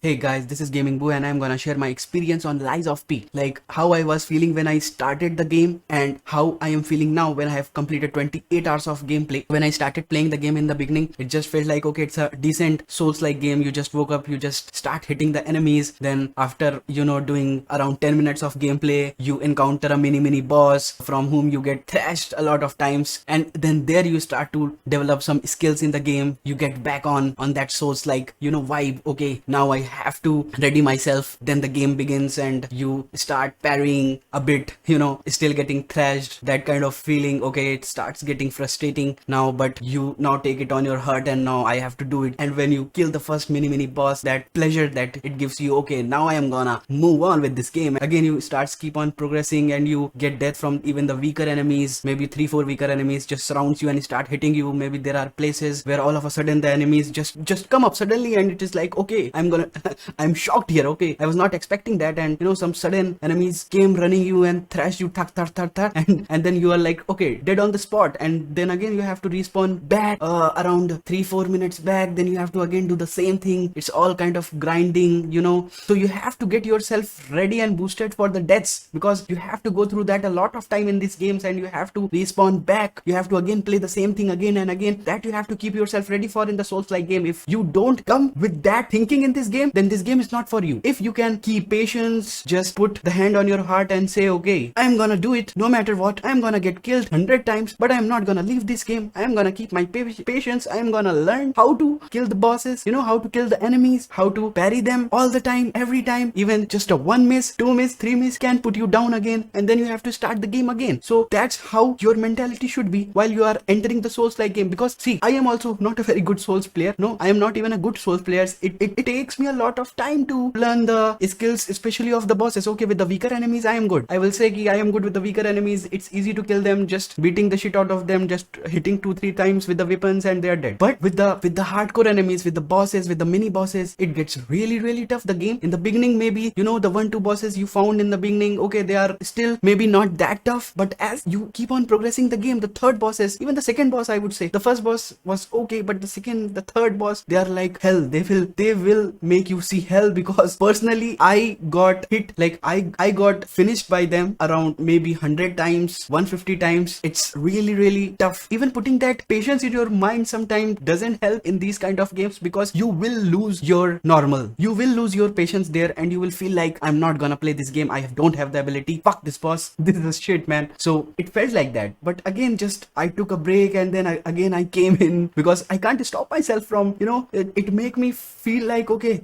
Hey guys, this is Gaming Boo and I'm gonna share my experience on Lies of P. Like how I was feeling when I started the game and how I am feeling now when I have completed 28 hours of gameplay. When I started playing the game in the beginning, it just felt like okay, it's a decent Souls-like game. You just woke up, you just start hitting the enemies. Then after doing around 10 minutes of gameplay, you encounter a mini boss from whom you get thrashed a lot of times, and then there you start to develop some skills in the game. You get back on that Souls-like vibe. Okay, now I have to ready myself. Then the game begins and you start parrying a bit, still getting thrashed, that kind of feeling. Okay, it starts getting frustrating now, but you now take it on your heart and now I have to do it. And when you kill the first mini boss, that pleasure that it gives you, okay, now I am gonna move on with this game. Again, you start keep on progressing and you get death from even the weaker enemies. Maybe 3-4 weaker enemies just surrounds you and start hitting you. Maybe there are places where all of a sudden the enemies just come up suddenly and it is like, okay, I'm shocked here. Okay, I was not expecting that, and some sudden enemies came running you and thrashed you, thak, thak, thak, thak, and then you are like, okay, dead on the spot. And then again you have to respawn back around 3-4 minutes back. Then you have to again do the same thing. It's all kind of grinding, so you have to get yourself ready and boosted for the deaths, because you have to go through that a lot of time in these games, and you have to respawn back. You have to again play the same thing again and again. That you have to keep yourself ready for in the Souls-like game. If you don't come with that thinking in this game, then this game is not for you. If you can keep patience, just put the hand on your heart and say, okay, I'm gonna do it no matter what. I'm gonna get killed 100 times, but I'm not gonna leave this game. I'm gonna keep my patience. I'm gonna learn how to kill the bosses, how to kill the enemies, how to parry them all the time, every time. Even just a 1 miss, 2 miss, 3 miss can put you down again, and then you have to start the game again. So that's how your mentality should be while you are entering the Souls-like game. Because see, I am also not a very good Souls player. No, I am not even a good Souls player. It takes me a lot of time to learn the skills, especially of the bosses. Okay, with the weaker enemies I am good. I will say I am good with the weaker enemies. It's easy to kill them, just beating the shit out of them, just hitting 2-3 times with the weapons and they are dead. But with the hardcore enemies, with the bosses, with the mini bosses, it gets really tough. The game in the beginning, maybe the 1-2 bosses you found in the beginning, okay, they are still maybe not that tough, but as you keep on progressing the game, the third bosses, even the second boss, I would say the first boss was okay, but the third boss, they are like hell. They will make you see hell, because personally I got hit, like I got finished by them around maybe 100 times, 150 times. It's really tough. Even putting that patience in your mind sometimes doesn't help in these kind of games, because you will lose your normal, you will lose your patience there, and you will feel like, I'm not gonna play this game. I don't have the ability. Fuck this boss. This is shit, man. So it felt like that. But again, just I took a break, and then I came in, because I can't stop myself from it make me feel like, okay,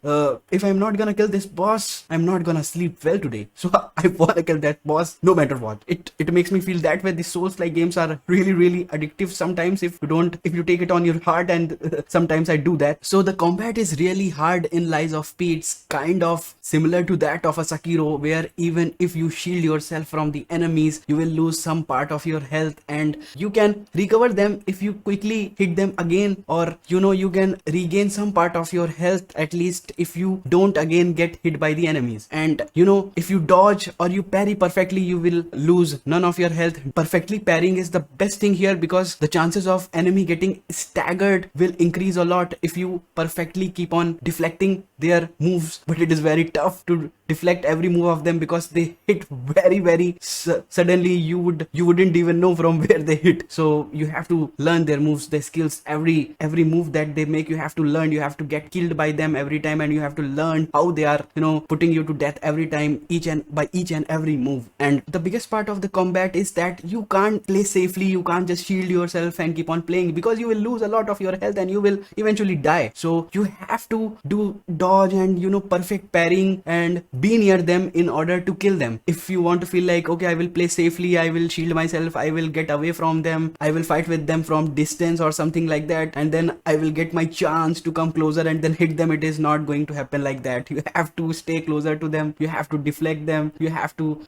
if I'm not gonna kill this boss, I'm not gonna sleep well today. So I wanna kill that boss no matter what. It makes me feel that way. The Souls-like games are really addictive sometimes if you take it on your heart, and sometimes I do that. So the combat is really hard in Lies of P. It's kind of similar to that of a Sekiro, where even if you shield yourself from the enemies, you will lose some part of your health, and you can recover them if you quickly hit them again, or you can regain some part of your health, at least if you don't again get hit by the enemies. And if you dodge or you parry perfectly, you will lose none of your health. Perfectly parrying is the best thing here, because the chances of enemy getting staggered will increase a lot if you perfectly keep on deflecting their moves. But it is very tough to deflect every move of them, because they hit very suddenly. You wouldn't even know from where they hit. So you have to learn their moves, their skills. Every move that they make, you have to learn. You have to get killed by them every time, and you have to learn how they are putting you to death every time, each and every move. And the biggest part of the combat is that you can't play safely. You can't just shield yourself and keep on playing, because you will lose a lot of your health and you will eventually die. So you have to do dodge and perfect parrying and be near them in order to kill them. If you want to feel like, okay, I will play safely, I will shield myself, I will get away from them, I will fight with them from distance or something like that, and then I will get my chance to come closer and then hit them, it is not going to happen like that. You have to stay closer to them, you have to deflect them, you have to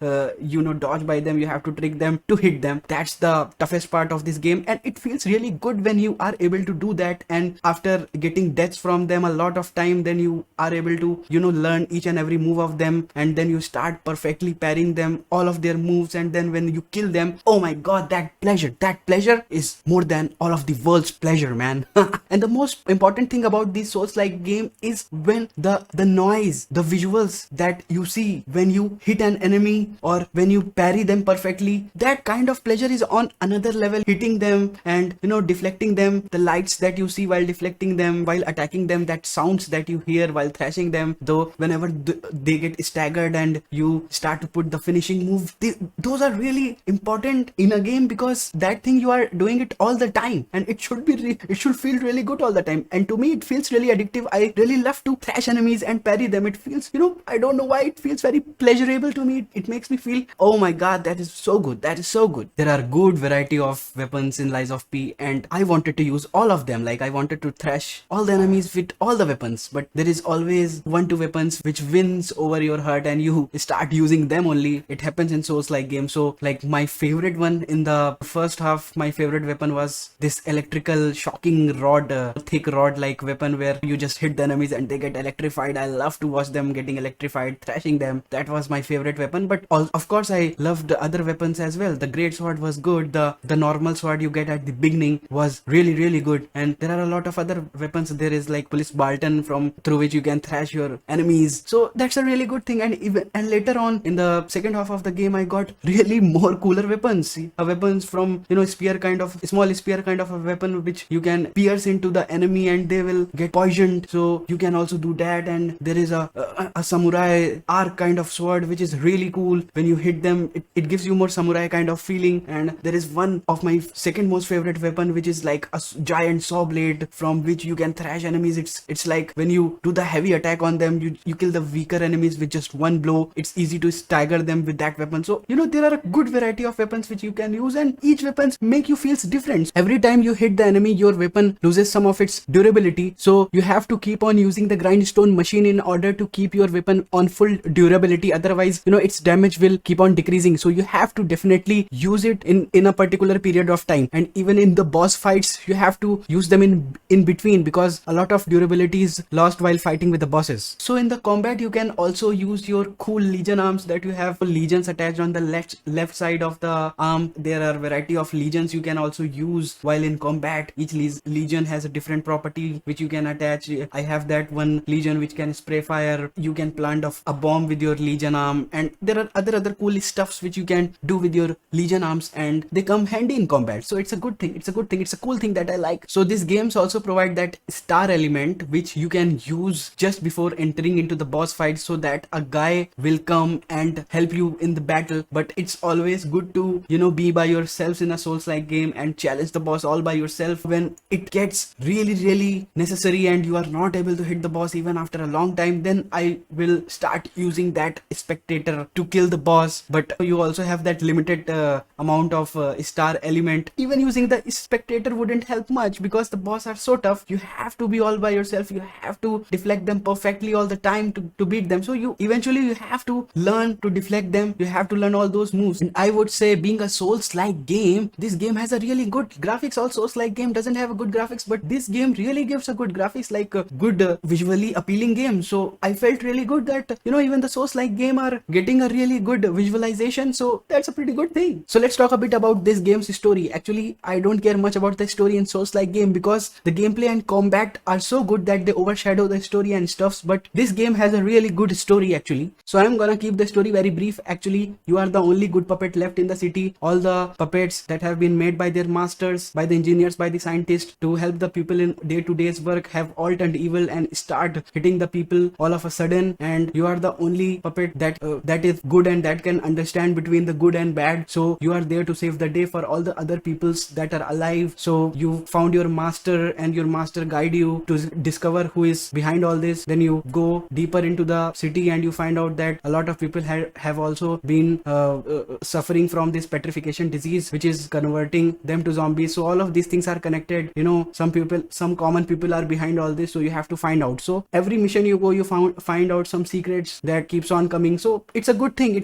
dodge by them, you have to trick them to hit them. That's the toughest part of this game, and it feels really good when you are able to do that. And after getting deaths from them a lot of time, then you are able to learn each and every move of them. them, and then you start perfectly parrying them, all of their moves, and then when you kill them, oh my god, that pleasure is more than all of the world's pleasure, man. And the most important thing about this Souls-like game is when the noise, the visuals that you see when you hit an enemy or when you parry them perfectly, that kind of pleasure is on another level. Hitting them and deflecting them, the lights that you see while deflecting them, while attacking them, that sounds that you hear while thrashing them, though whenever they get staggered and you start to put the finishing move, those are really important in a game, because that thing you are doing it all the time, and it should be it should feel really good all the time. And to me it feels really addictive. I really love to thrash enemies and parry them. It feels, I don't know why, it feels very pleasurable to me. It makes me feel, oh my god, that is so good, that is so good. There are good variety of weapons in Lies of P, and I wanted to use all of them. Like, I wanted to thrash all the enemies with all the weapons, but there is always one two weapons which wins over your heart and you start using them only. It happens in Souls-like games. So like, my favorite one in the first half, my favorite weapon was this electrical shocking rod, thick rod like weapon where you just hit the enemies and they get electrified. I love to watch them getting electrified, thrashing them. That was my favorite weapon. But of course I loved other weapons as well. The great sword was good. The normal sword you get at the beginning was really good. And there are a lot of other weapons. There is like Police Barton through which you can thrash your enemies. So that's a really good thing. And later on in the second half of the game, I got really more cooler weapons. Weapons from spear kind of small spear kind of a weapon which you can pierce into the enemy and they will get poisoned. So you can also do that. And there is a samurai arc kind of sword which is really cool. When you hit them, it gives you more samurai kind of feeling. And there is one of my second most favorite weapon which is like a giant saw blade from which you can thrash enemies. It's like when you do the heavy attack on them, you kill the weaker enemies with just one blow. It's easy to stagger them with that weapon. So there are a good variety of weapons which you can use, and each weapons make you feel different. Every time you hit the enemy, your weapon loses some of its durability, so you have to keep on using the grindstone machine in order to keep your weapon on full durability. Otherwise its damage will keep on decreasing. So you have to definitely use it in a particular period of time. And even in the boss fights, you have to use them in between, because a lot of durability is lost while fighting with the bosses. So in the combat, you can also use your cool legion arms that you have legions attached on the left side of the arm. There are variety of legions you can also use while in combat. Each legion has a different property which you can attach. I have that one legion which can spray fire. You can plant a bomb with your legion arm, and there are other cool stuffs which you can do with your legion arms, and they come handy in combat. So it's a good thing. It's a cool thing that I like. So these games also provide that star element which you can use just before entering into the boss fight, so that a guy will come and help you in the battle. But it's always good to be by yourselves in a Souls-like game and challenge the boss all by yourself. When it gets really necessary and you are not able to hit the boss even after a long time, then I will start using that spectator to kill the boss. But you also have that limited amount of star element. Even using the spectator wouldn't help much, because the boss are so tough. You have to be all by yourself. You have to deflect them perfectly all the time to beat them. So you have to learn to deflect them. You have to learn all those moves. And I would say, being a Souls-like game, this game has a really good graphics. All Souls-like game doesn't have a good graphics, but this game really gives a good graphics, like a good visually appealing game. So I felt really good that even the Souls-like game are getting a really good visualization. So that's a pretty good thing. So let's talk a bit about this game's story. Actually, I don't care much about the story in Souls-like game, because the gameplay and combat are so good that they overshadow the story and stuffs. But this game has a really good story actually. So I'm gonna keep the story very brief. Actually, you are the only good puppet left in the city. All the puppets that have been made by their masters, by the engineers, by the scientists to help the people in day-to-day's work, have all turned evil and start hitting the people all of a sudden. And you are the only puppet that is good and that can understand between the good and bad. So you are there to save the day for all the other peoples that are alive. So you found your master, and your master guide you to discover who is behind all this. Then you go deeper into the city and you find out that a lot of people have also been suffering from this petrification disease, which is converting them to zombies. So all of these things are connected. Some common people are behind all this, so you have to find out. So every mission you go, you find out some secrets that keeps on coming. So it's a good thing.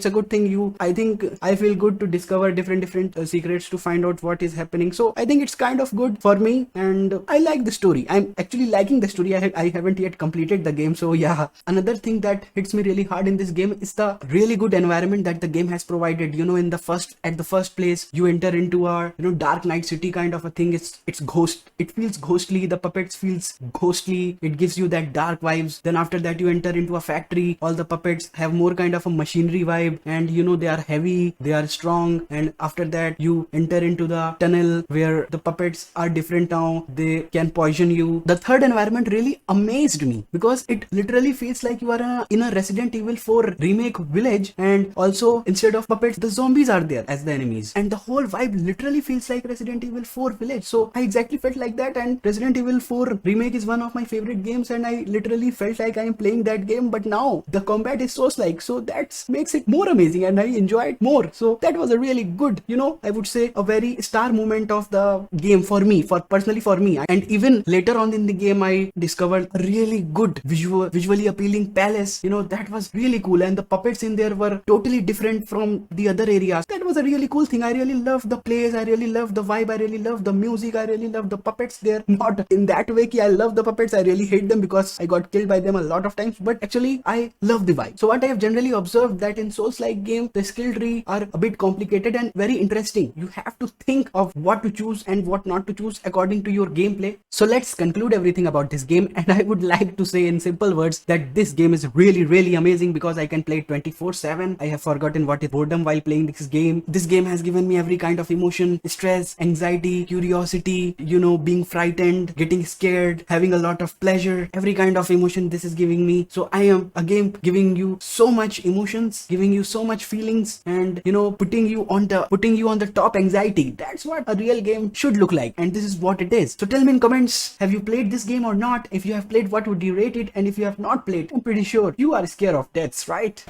I think I feel good to discover different secrets to find out what is happening. So I think it's kind of good for me, and I like the story. I'm actually liking the story. I haven't yet completed the game. So yeah, another thing that hits me really hard in this game is the really good environment that the game has provided. You know, at the first place, you enter into a, you know, Dark Knight City kind of a thing. It's ghost. It feels ghostly. The puppets feels ghostly. It gives you that dark vibes. Then after that, you enter into a factory. All the puppets have more kind of a machinery vibe, and you know, they are heavy, they are strong. And after that, you enter into the tunnel where the puppets are different now. They can poison you. The third environment really amazed me because it literally feels like you are in a Resident Evil 4 remake village, and also instead of puppets, the zombies are there as the enemies, and the whole vibe literally feels like Resident Evil 4 village. So I exactly felt like that, and Resident Evil 4 remake is one of my favorite games, and I literally felt like I am playing that game. But now the combat is Souls-like, so that makes it more amazing, and I enjoy it more. So that was a really good, you know, I would say a very star moment of the game for me, for personally for me. And even later on in the game, I discovered a really good visually appealing palace. You know, that was really cool, and the puppets in there were totally different from the other areas. That was a really cool thing. I really loved the place, I really loved the vibe, I really loved the music, I really loved the puppets there. Not in that way ki I love the puppets, I really hate them because I got killed by them a lot of times, but actually I love the vibe. So what I have generally observed that in Souls-like game, the skill tree are a bit complicated and very interesting. You have to think of what to choose and what not to choose according to your gameplay. So let's conclude everything about this game, and I would like to say in simple words that this game is really amazing because I can play it 24/7. I have forgotten what is boredom while playing this game. This game has given me every kind of emotion: stress, anxiety, curiosity, you know, being frightened, getting scared, having a lot of pleasure, every kind of emotion this is giving me. So I am a game giving you so much emotions, giving you so much feelings, and you know, putting you on the top anxiety. That's what a real game should look like, and this is what it is. So tell me in comments, have you played this game or not? If you have played, what would you rate it? And if you have not played, I'm pretty sure you are scared of deaths, right?